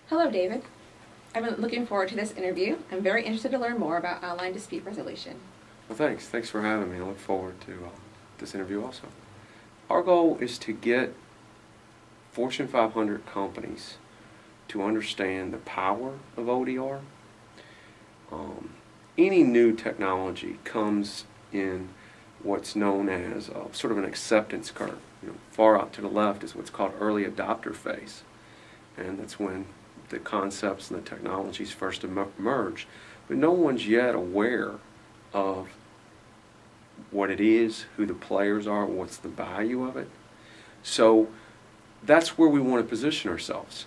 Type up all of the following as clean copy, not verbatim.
Hello, David. I've been looking forward to this interview. I'm very interested to learn more about online dispute resolution. Well, thanks. Thanks for having me. I look forward to this interview also. Our goal is to get Fortune 500 companies to understand the power of ODR. Any new technology comes in what's known as sort of an acceptance curve. Far out to the left is what's called early adopter phase, and that's when the concepts and the technologies first emerge. But no one's yet aware of what it is, who the players are, what's the value of it. So that's where we want to position ourselves.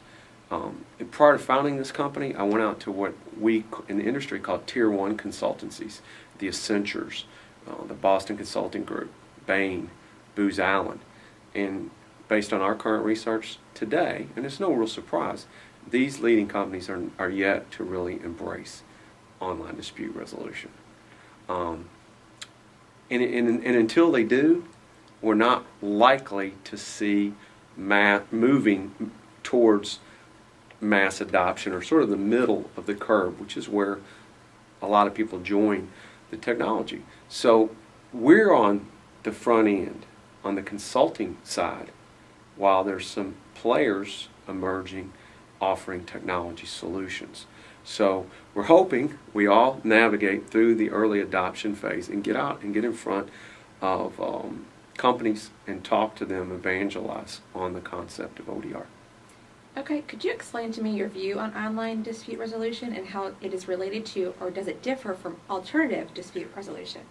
Prior to founding this company, I went out to what we in the industry call Tier 1 consultancies, the Accentures, the Boston Consulting Group, Bain, Booz Allen. And based on our current research today, and it's no real surprise, these leading companies are yet to really embrace online dispute resolution. And until they do, we're not likely to see moving towards mass adoption, or sort of the middle of the curve, which is where a lot of people join the technology. So we're on the front end, on the consulting side, while there's some players emerging offering technology solutions. So we're hoping we all navigate through the early adoption phase and get out and get in front of companies and talk to them, evangelize on the concept of ODR. Okay, could you explain to me your view on online dispute resolution and how it is related to, or does it differ from, alternative dispute resolution?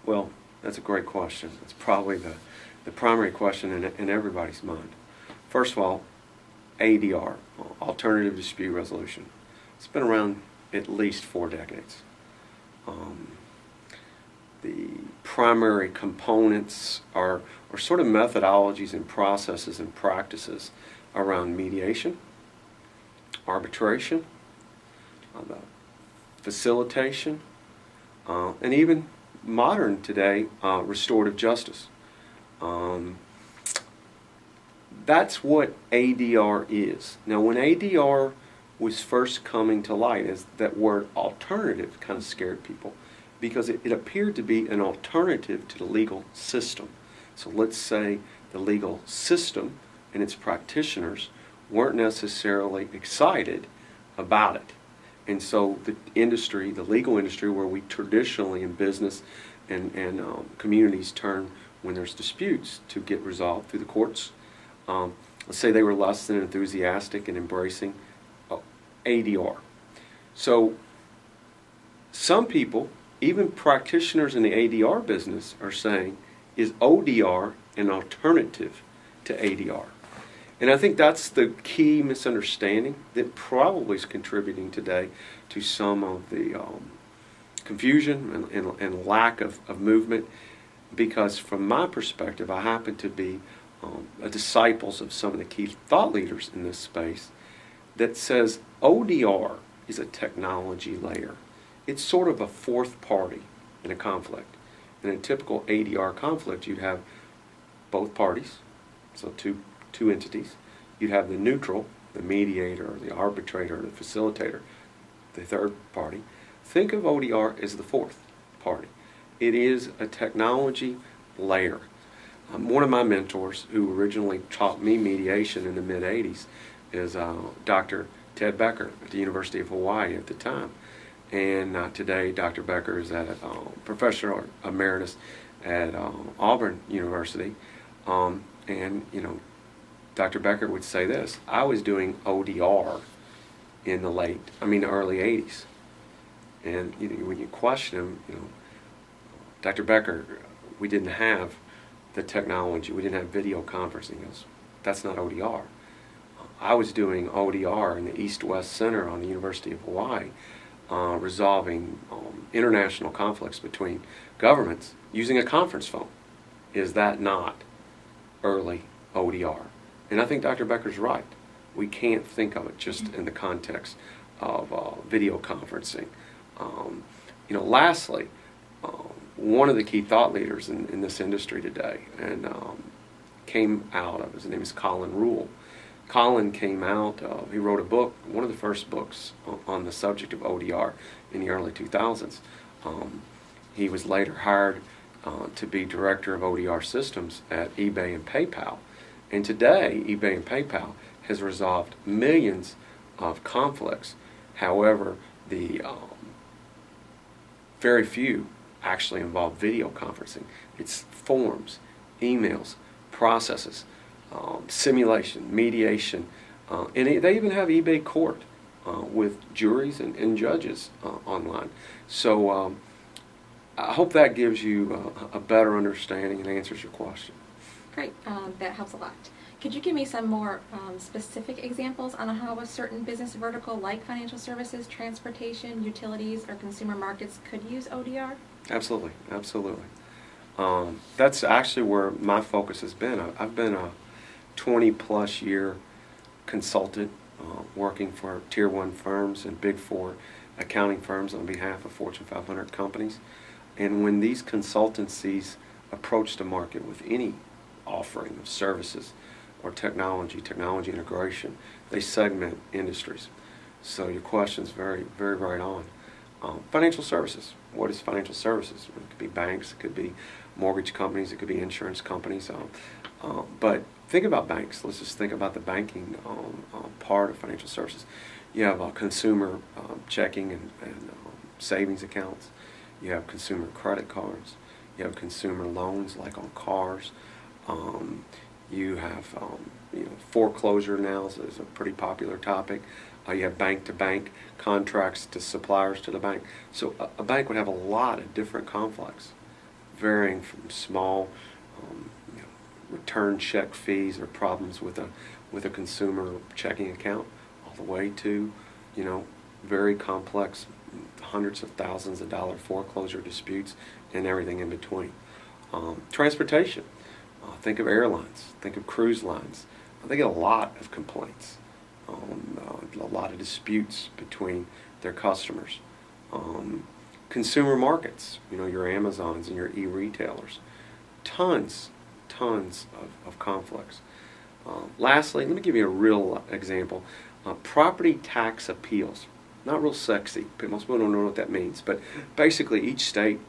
Well, that's a great question. It's probably the primary question in everybody's mind. First of all, ADR, alternative dispute resolution. It's been around at least 4 decades. The primary components are sort of methodologies and processes and practices around mediation, arbitration, the facilitation, and even modern today, restorative justice. That's what ADR is. Now, when ADR was first coming to light, as that word alternative kind of scared people, because it appeared to be an alternative to the legal system. So let's say the legal system and its practitioners weren't necessarily excited about it. And so the industry, the legal industry, where we traditionally in business and communities turn when there's disputes to get resolved through the courts, let's say they were less than enthusiastic in embracing ADR. So some people, even practitioners in the ADR business, are saying, is ODR an alternative to ADR? And I think that's the key misunderstanding that probably is contributing today to some of the confusion and lack of movement, because from my perspective, I happen to be disciples of some of the key thought leaders in this space that says ODR is a technology layer. It's sort of a fourth party in a conflict. In a typical ADR conflict, you'd have both parties, so two entities. You'd have the neutral, the mediator, or the arbitrator, or the facilitator, the third party. Think of ODR as the fourth party. It is a technology layer. One of my mentors, who originally taught me mediation in the mid-'80s, is Dr. Ted Becker at the University of Hawaii at the time. And today, Dr. Becker is a professor emeritus at Auburn University. And, Dr. Becker would say this: I was doing ODR in the early 80s. And when you question him, Dr. Becker, we didn't have the technology. We didn't have video conferencing. He goes, that's not ODR. I was doing ODR in the East-West Center on the University of Hawaii, resolving international conflicts between governments using a conference phone. Is that not early ODR? And I think Dr. Becker's right. We can't think of it just in the context of video conferencing. Lastly, one of the key thought leaders in this industry today, and came out of, his name is Colin Rule, Colin came out, he wrote a book, one of the first books on the subject of ODR in the early 2000s. He was later hired to be director of ODR systems at eBay and PayPal. And today, eBay and PayPal has resolved millions of conflicts. However, the very few actually involve video conferencing. It's forms, emails, processes, simulation, mediation, and they even have eBay Court with juries and judges online. So I hope that gives you a better understanding and answers your question. Great, that helps a lot. Could you give me some more specific examples on how a certain business vertical like financial services, transportation, utilities, or consumer markets could use ODR? Absolutely, absolutely. That's actually where my focus has been. I've been a 20-plus year consultant working for Tier 1 firms and Big 4 accounting firms on behalf of Fortune 500 companies. And when these consultancies approach the market with any offering of services or technology integration, they segment industries. So your question's very, very right on. Financial services. What is financial services? It could be banks, it could be mortgage companies, it could be insurance companies. But think about banks. Let's just think about the banking part of financial services. You have consumer checking and savings accounts. You have consumer credit cards. You have consumer loans like on cars. You have foreclosure now is a pretty popular topic. You have bank-to-bank contracts to suppliers to the bank. So a bank would have a lot of different conflicts, varying from small return check fees or problems with a consumer checking account, all the way to very complex, hundreds of thousands of dollar foreclosure disputes and everything in between. Transportation. Think of airlines. Think of cruise lines. They get a lot of complaints. A lot of disputes between their customers. Consumer markets, your Amazons and your e-retailers. Tons of conflicts. Lastly, let me give you a real example. Property tax appeals. Not real sexy. Most people don't know what that means. But basically each state,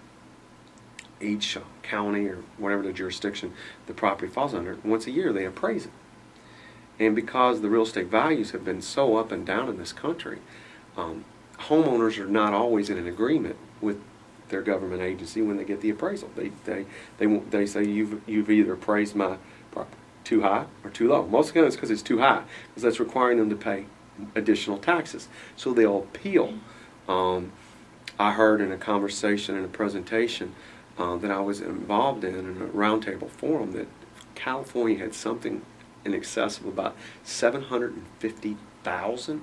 each county or whatever the jurisdiction the property falls under, once a year they appraise it. And because the real estate values have been so up and down in this country, homeowners are not always in an agreement with their government agency when they get the appraisal. They say you've either appraised my property too high or too low. Most of the time it's because it's too high, because that's requiring them to pay additional taxes. So they'll appeal. I heard in a conversation in a presentation that I was involved in a roundtable forum that California had something in excess of about 750,000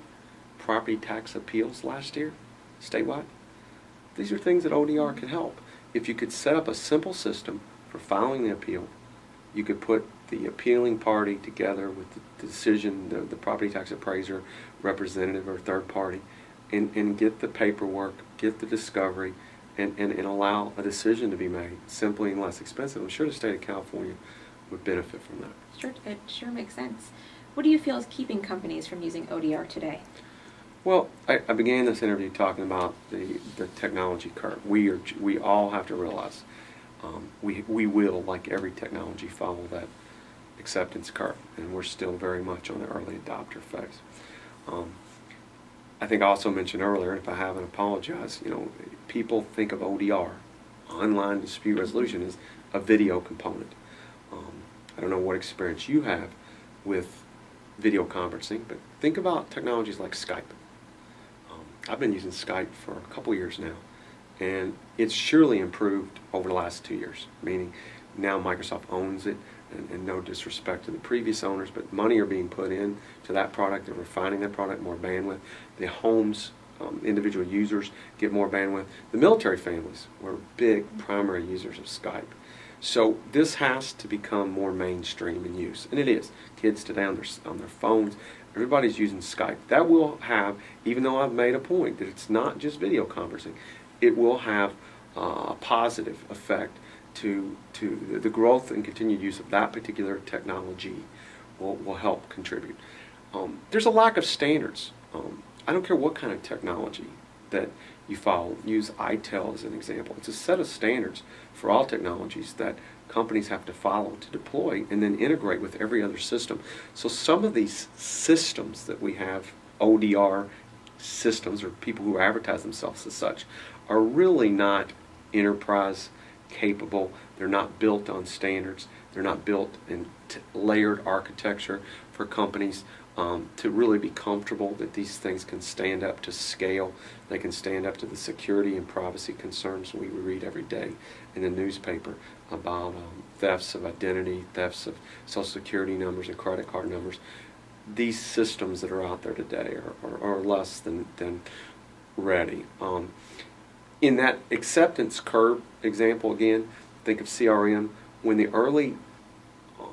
property tax appeals last year, statewide. These are things that ODR can help. If you could set up a simple system for filing the appeal, you could put the appealing party together with the decision, the property tax appraiser, representative, or third party, and get the paperwork, get the discovery, and allow a decision to be made simply and less expensive. I'm sure the state of California would benefit from that. Sure, it sure makes sense. What do you feel is keeping companies from using ODR today? Well, I began this interview talking about the technology curve. We all have to realize we will, like every technology, follow that acceptance curve, and we're still very much on the early adopter phase. I think I also mentioned earlier, if I haven't apologized, people think of ODR, online dispute resolution, as a video component. I don't know what experience you have with video conferencing, but think about technologies like Skype. I've been using Skype for a couple years now, and it's surely improved over the last 2 years, meaning now Microsoft owns it, and no disrespect to the previous owners, but money are being put in to that product. They're refining that product, more bandwidth. The homes, individual users get more bandwidth. The military families were big primary users of Skype. So this has to become more mainstream in use, and it is. Kids today on their phones, everybody's using Skype. That will have, even though I've made a point that it's not just video conferencing, it will have a positive effect to the growth and continued use of that particular technology will help contribute. There's a lack of standards. I don't care what kind of technology that you follow. Use ITEL as an example. It's a set of standards for all technologies that companies have to follow to deploy and then integrate with every other system. So some of these systems that we have, ODR systems, or people who advertise themselves as such, are really not enterprise capable. They're not built on standards. They're not built in layered architecture for companies to really be comfortable that these things can stand up to scale. They can stand up to the security and privacy concerns we read every day in the newspaper about thefts of identity, thefts of Social Security numbers and credit card numbers. These systems that are out there today are less than ready. In that acceptance curve example again, think of CRM. When the early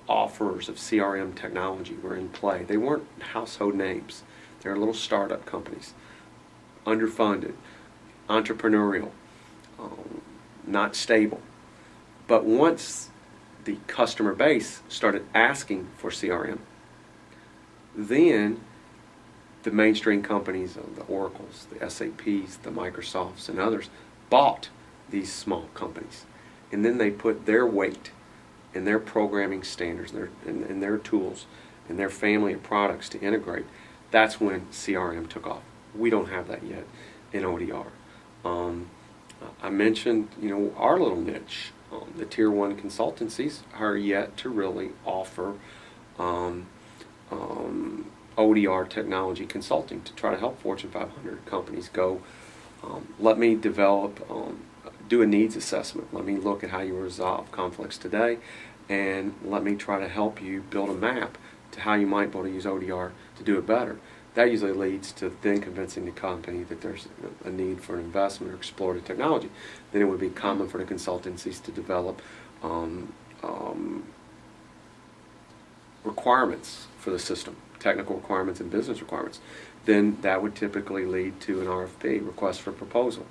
offers of CRM technology were in play, they weren't household names. They were little startup companies, underfunded, entrepreneurial, not stable. But once the customer base started asking for CRM, then the mainstream companies, the Oracles, the SAPs, the Microsofts, and others bought these small companies. And then they put their weight and their programming standards and their tools and their family of products to integrate. That's when CRM took off. We don't have that yet in ODR. I mentioned, our little niche. The Tier 1 consultancies are yet to really offer ODR technology consulting to try to help Fortune 500 companies go, let me develop, do a needs assessment. Let me look at how you resolve conflicts today, and let me try to help you build a map to how you might be able to use ODR to do it better. That usually leads to then convincing the company that there's a need for an investment or explorative technology. Then it would be common for the consultancies to develop requirements for the system, technical requirements and business requirements. Then that would typically lead to an RFP, request for proposal.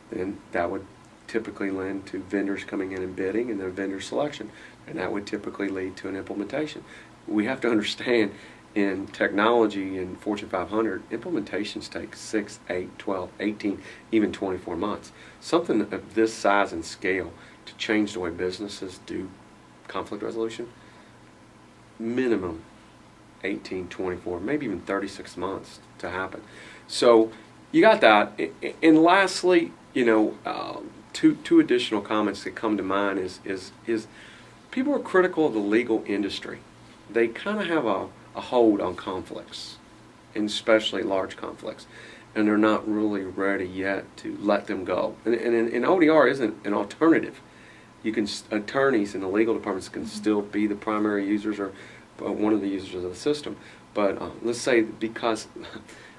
Then that would typically lend to vendors coming in and bidding, and then vendor selection. And that would typically lead to an implementation. We have to understand, in technology in Fortune 500, implementations take 6, 8, 12, 18, even 24 months. Something of this size and scale to change the way businesses do conflict resolution, minimum 18, 24, maybe even 36 months to happen. So you got that. And lastly, two additional comments that come to mind is people are critical of the legal industry. They kind of have a hold on conflicts, and especially large conflicts, and they're not really ready yet to let them go. And ODR isn't an alternative. Attorneys in the legal departments can still be the primary users or one of the users of the system. But let's say, because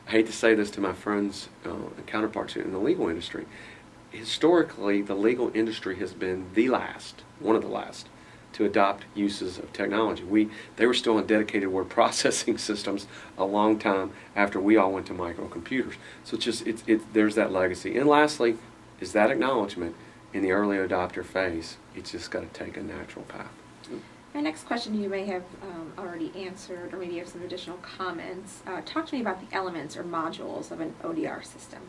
I hate to say this to my friends and counterparts in the legal industry, historically the legal industry has been one of the last, to adopt uses of technology. They were still on dedicated word processing systems a long time after we all went to microcomputers. So there's that legacy. And lastly, is that acknowledgement in the early adopter phase. It's just got to take a natural path. My next question you may have already answered, or maybe you have some additional comments. Talk to me about the elements or modules of an ODR system.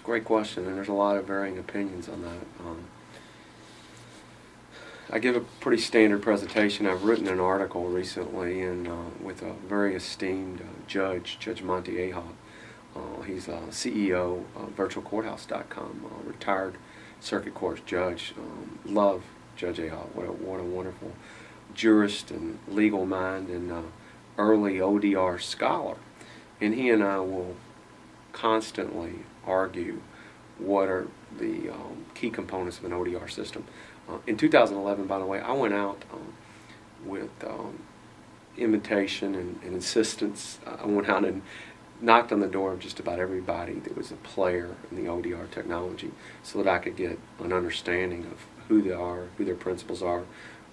Great question, and there's a lot of varying opinions on that. I give a pretty standard presentation. I've written an article recently with a very esteemed judge, Judge Monty Ahab. He's a CEO of virtualcourthouse.com, retired circuit court judge. Love Judge Ahab. What a wonderful jurist and legal mind and early ODR scholar. And he and I will constantly argue what are the key components of an ODR system. In 2011, by the way, I went out with invitation and insistence. I went out and knocked on the door of just about everybody that was a player in the ODR technology, so that I could get an understanding of who they are, who their principals are,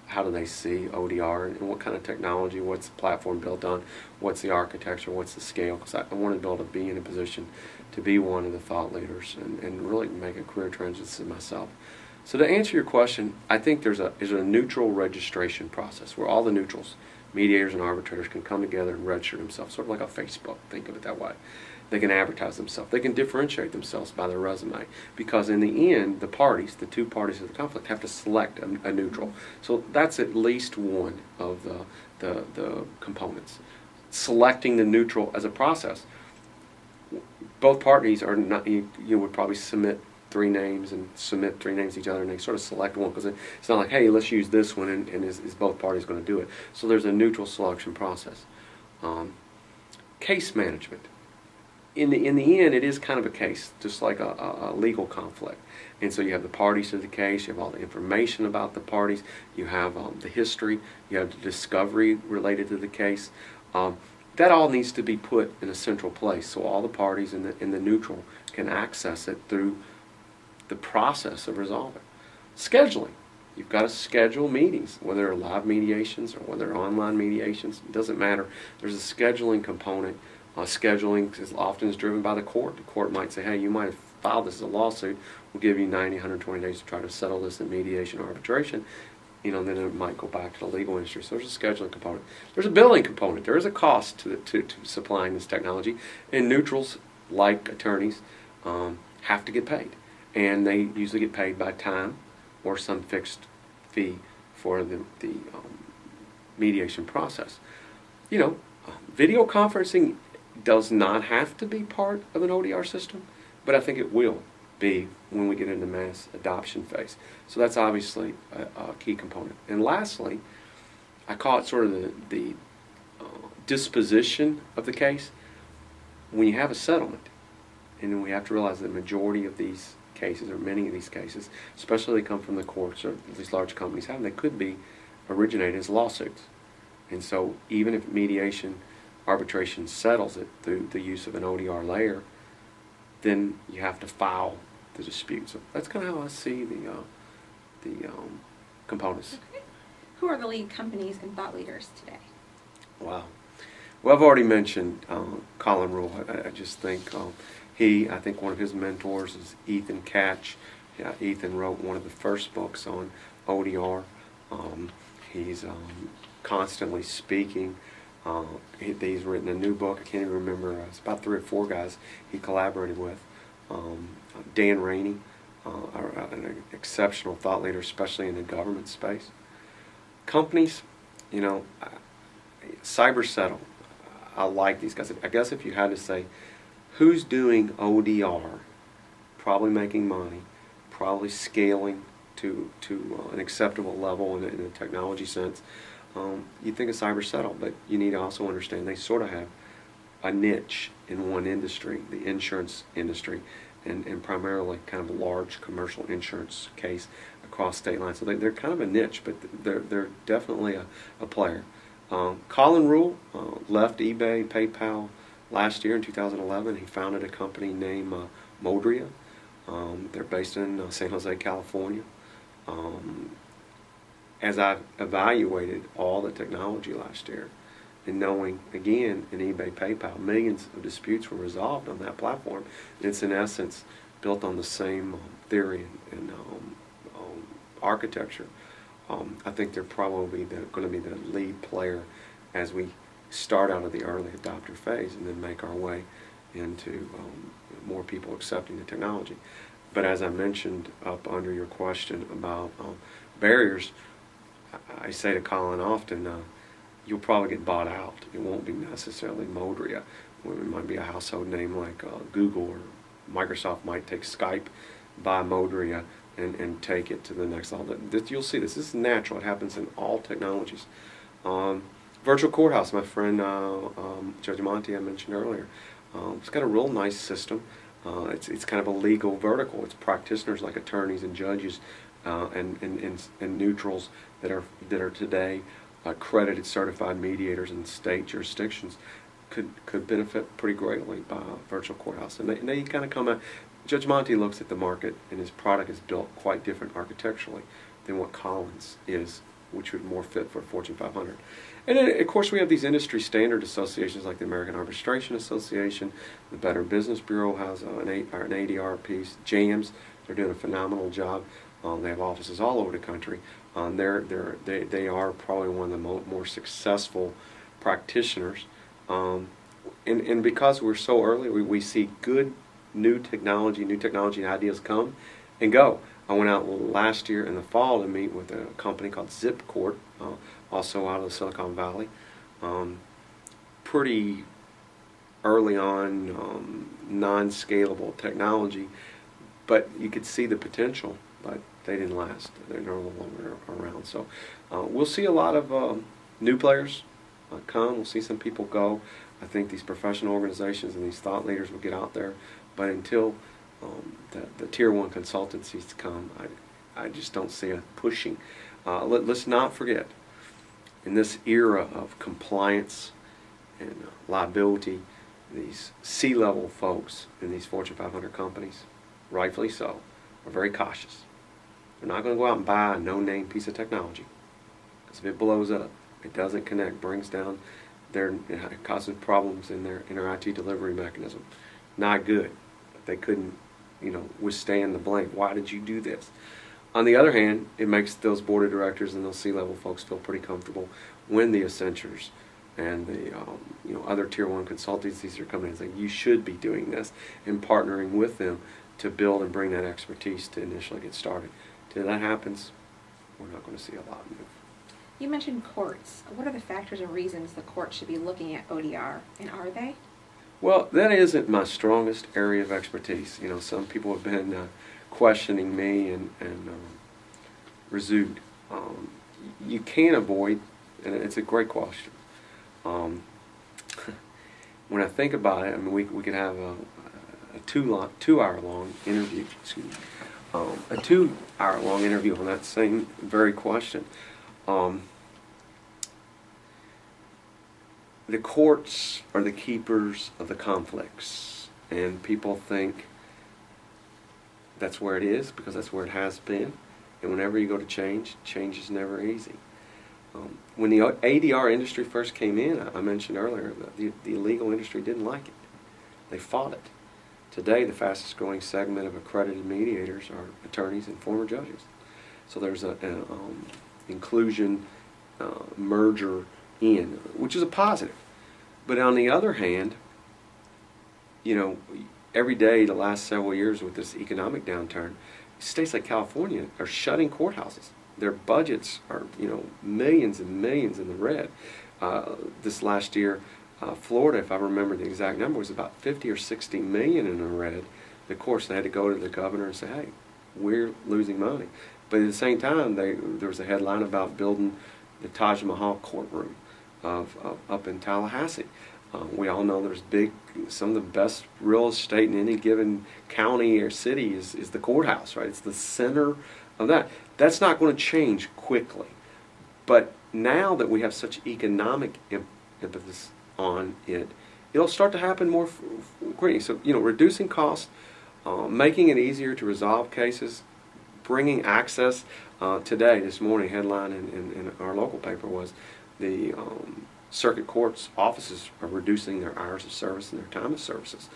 how do they see ODR, and what kind of technology, what's the platform built on, what's the architecture, what's the scale, because I wanted to be able to be in a position to be one of the thought leaders and really make a career transition myself. So to answer your question, I think there's a neutral registration process where all the neutrals, mediators and arbitrators can come together and register themselves, sort of like a Facebook, think of it that way. They can advertise themselves. They can differentiate themselves by their resume, because in the end, the parties, the two parties of the conflict, have to select a neutral. So that's at least one of the components. Selecting the neutral as a process. Both parties are not, you would probably submit 3 names and submit 3 names to each other, and they sort of select one, because it's not like, hey, let's use this one, and is both parties going to do it? So there's a neutral selection process. Case management. In the end, it is kind of a case, just like a legal conflict. And so you have the parties to the case, you have all the information about the parties, you have the history, you have the discovery related to the case. That all needs to be put in a central place, so all the parties in the neutral can access it through the process of resolving. Scheduling. You've got to schedule meetings, whether they're live mediations or whether they're online mediations. It doesn't matter. There's a scheduling component. Scheduling is often driven by the court. The court might say, hey, you might have filed this as a lawsuit. We'll give you 90, 120 days to try to settle this in mediation or arbitration. Then it might go back to the legal industry. So there's a scheduling component. There's a billing component. There is a cost to supplying this technology. And neutrals, like attorneys, have to get paid. And they usually get paid by time or some fixed fee for the mediation process. Video conferencing does not have to be part of an ODR system, but I think it will be when we get into mass adoption phase. So that's obviously a key component. And lastly, I call it sort of the disposition of the case. When you have a settlement, and then we have to realize that the majority of these cases, or many of these cases, especially they come from the courts, or these large companies have them, they could be originated as lawsuits. And so even if mediation, arbitration settles it through the use of an ODR layer, then you have to file the dispute. So that's kind of how I see the components. Okay. Who are the lead companies and thought leaders today? Wow. Well, I've already mentioned Colin Rule. I just think I think one of his mentors is Ethan Catch. Yeah, Ethan wrote one of the first books on ODR. He's constantly speaking. He's written a new book. I can't even remember. It's about 3 or 4 guys he collaborated with. Dan Rainey, an exceptional thought leader, especially in the government space. Companies, CyberSettle. I like these guys. I guess if you had to say who's doing ODR, probably making money, probably scaling to an acceptable level in a technology sense, you think of CyberSettle, but you need to also understand they sort of have a niche in one industry, the insurance industry, and primarily kind of a large commercial insurance case across state lines. So they're kind of a niche, but they're definitely a player. Colin Rule left eBay, PayPal last year in 2011. He founded a company named Modria. They're based in San Jose, California. As I've evaluated all the technology last year, and knowing, again, in eBay, PayPal, millions of disputes were resolved on that platform. It's in essence built on the same theory and architecture. I think they're probably going to be the lead player as we start out of the early adopter phase and then make our way into more people accepting the technology. But as I mentioned up under your question about barriers, I say to Colin often, you'll probably get bought out. It won't be necessarily Modria. It might be a household name like Google, or Microsoft might take Skype, buy Modria, and take it to the next level. You'll see this. This is natural. It happens in all technologies. Virtual courthouse, my friend Judge Monty I mentioned earlier. It's got a real nice system. It's kind of a legal vertical. It's practitioners like attorneys and judges and neutrals that are today accredited certified mediators in state jurisdictions could benefit pretty greatly by a virtual courthouse. And they kind of come out. Judge Monty looks at the market, and his product is built quite different architecturally than what Colin's is, which would more fit for Fortune 500. And then, of course, we have these industry standard associations like the American Arbitration Association. The Better Business Bureau has an ADR piece. JAMS, they're doing a phenomenal job. They have offices all over the country. They are probably one of the more successful practitioners. And because we're so early, we see good new technology ideas come and go. I went out last year in the fall to meet with a company called Zipcourt, also out of the Silicon Valley. Pretty early on, non-scalable technology, but you could see the potential, but they didn't last. They're no longer around. So we'll see a lot of new players come. We'll see some people go. I think these professional organizations and these thought leaders will get out there, but until the Tier 1 consultancies come, I just don't see it pushing. Let's not forget, in this era of compliance and liability, these C-level folks in these Fortune 500 companies, rightfully so, are very cautious. They're not going to go out and buy a no-name piece of technology, because if it blows up, it doesn't connect, brings down it causes problems in their IT delivery mechanism. Not good. They couldn't, withstand the blame. Why did you do this? On the other hand, it makes those board of directors and those C-level folks feel pretty comfortable when the Accentures and the other Tier 1 consultancies are coming in and saying, you should be doing this, and partnering with them to build and bring that expertise to initially get started. Till that happens, we're not going to see a lot move. You mentioned courts. What are the factors and reasons the court should be looking at ODR, and are they? Well, that isn't my strongest area of expertise. Some people have been questioning me and Rezoud. You can't avoid, and it's a great question. When I think about it, we could have a 2-hour-long interview. Excuse me, a 2-hour-long interview on that same very question. The courts are the keepers of the conflicts, and people think that's where it is because that's where it has been. And whenever you go to change is never easy. When the ADR industry first came in, I mentioned earlier that the illegal industry didn't like it. They fought it. Today, the fastest growing segment of accredited mediators are attorneys and former judges. So there's an inclusion merger in, which is a positive. But on the other hand, every day the last several years with this economic downturn, states like California are shutting courthouses. Their budgets are, millions and millions in the red. This last year, Florida, if I remember the exact number, was about 50 or 60 million in the red. Of course, they had to go to the governor and say, hey, we're losing money. But at the same time, there was a headline about building the Taj Mahal courtroom up in Tallahassee. We all know there's some of the best real estate in any given county or city is the courthouse, right? It's the center of that. That's not going to change quickly. But now that we have such economic emphasis on it, it'll start to happen more quickly. So, reducing costs, making it easier to resolve cases, bringing access. Today, this morning, headline in our local paper was the circuit courts offices are reducing their hours of service and their time of services.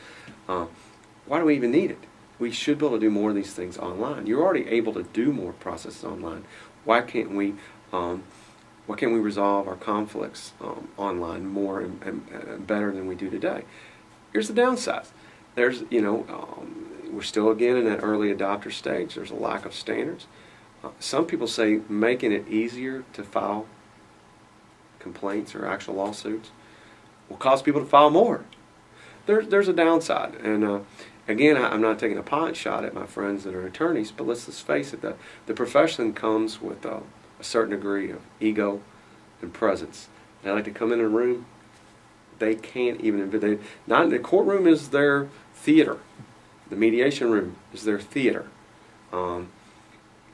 Why do we even need it? We should be able to do more of these things online. You're already able to do more processes online. Why can't we resolve our conflicts online more and better than we do today? Here's the downside. There's, we're still again in that early adopter stage. There's a lack of standards. Some people say making it easier to file complaints or actual lawsuits will cause people to file more. There's a downside, and again, I'm not taking a pot shot at my friends that are attorneys, but let's just face it, the profession comes with a certain degree of ego and presence. They like to come in a room, they can't even, the courtroom is their theater. The mediation room is their theater.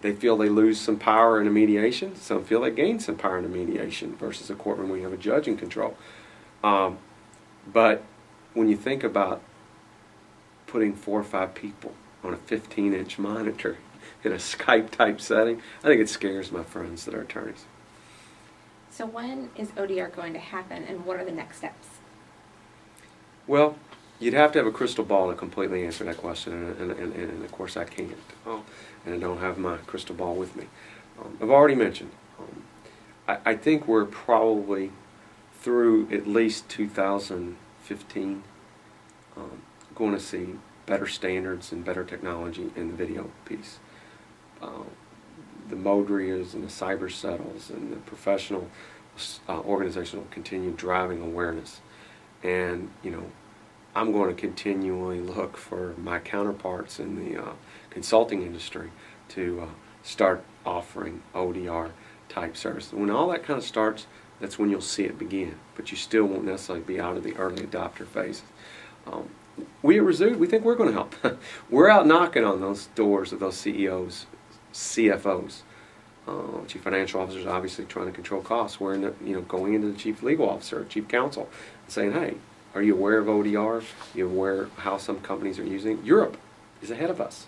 They feel they lose some power in a mediation. Some feel they gain some power in a mediation versus a courtroom where you have a judge in control. But when you think about putting 4 or 5 people on a 15-inch monitor in a Skype-type setting, I think it scares my friends that are attorneys. So when is ODR going to happen, and what are the next steps? Well, you'd have to have a crystal ball to completely answer that question, and of course I can't. And I don't have my crystal ball with me. I've already mentioned, I think we're probably through at least 2015 going to see better standards and better technology in the video piece. The Modrias and the cyber settles and the professional organization will continue driving awareness. And, you know, I'm going to continually look for my counterparts in the consulting industry to start offering ODR type services. When all that kind of starts, that's when you'll see it begin. But you still won't necessarily be out of the early adopter phase. We at Rezoud, we think we're going to help. We're out knocking on those doors of those CEOs, CFOs, chief financial officers, obviously trying to control costs. We're in the, going into the chief legal officer, chief counsel, and saying, hey, are you aware of ODR? Are you aware of how some companies are using it? Europe is ahead of us.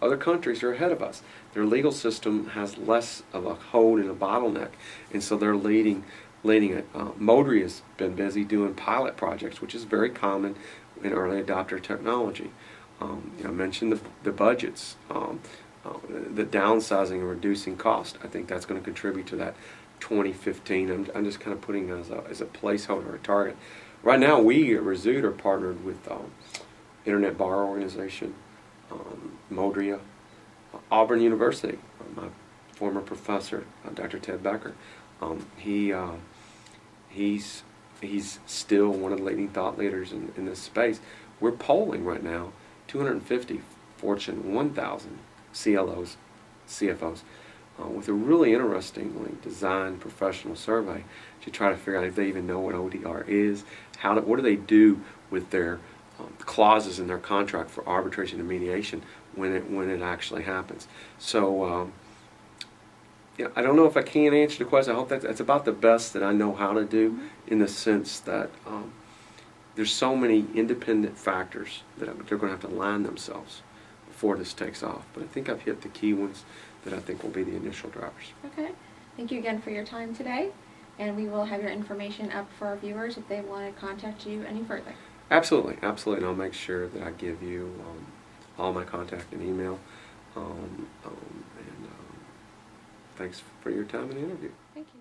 Other countries are ahead of us. Their legal system has less of a hold and a bottleneck, and so they're leading it. Modri has been busy doing pilot projects, which is very common in early adopter technology. I mentioned the budgets, the downsizing and reducing cost. I think that's going to contribute to that 2015. I'm just kind of putting it as a placeholder, a target. Right now, we at Rezoud are partnered with Internet Bar Organization, Modria, Auburn University. My former professor, Dr. Ted Becker, he's still one of the leading thought leaders in this space. We're polling right now 250 Fortune 1000 CLOs, CFOs, with a really interestingly designed professional survey to try to figure out if they even know what ODR is, what do they do with their clauses in their contract for arbitration and mediation when it actually happens. So I don't know if I can answer the question. I hope that's about the best that I know how to do, in the sense that there's so many independent factors that they're going to have to align themselves before this takes off. But I think I've hit the key ones that I think will be the initial drivers. Okay. Thank you again for your time today, and we will have your information up for our viewers if they want to contact you any further. Absolutely, absolutely, and I'll make sure that I give you all my contact and email. Thanks for your time and the interview. Thank you.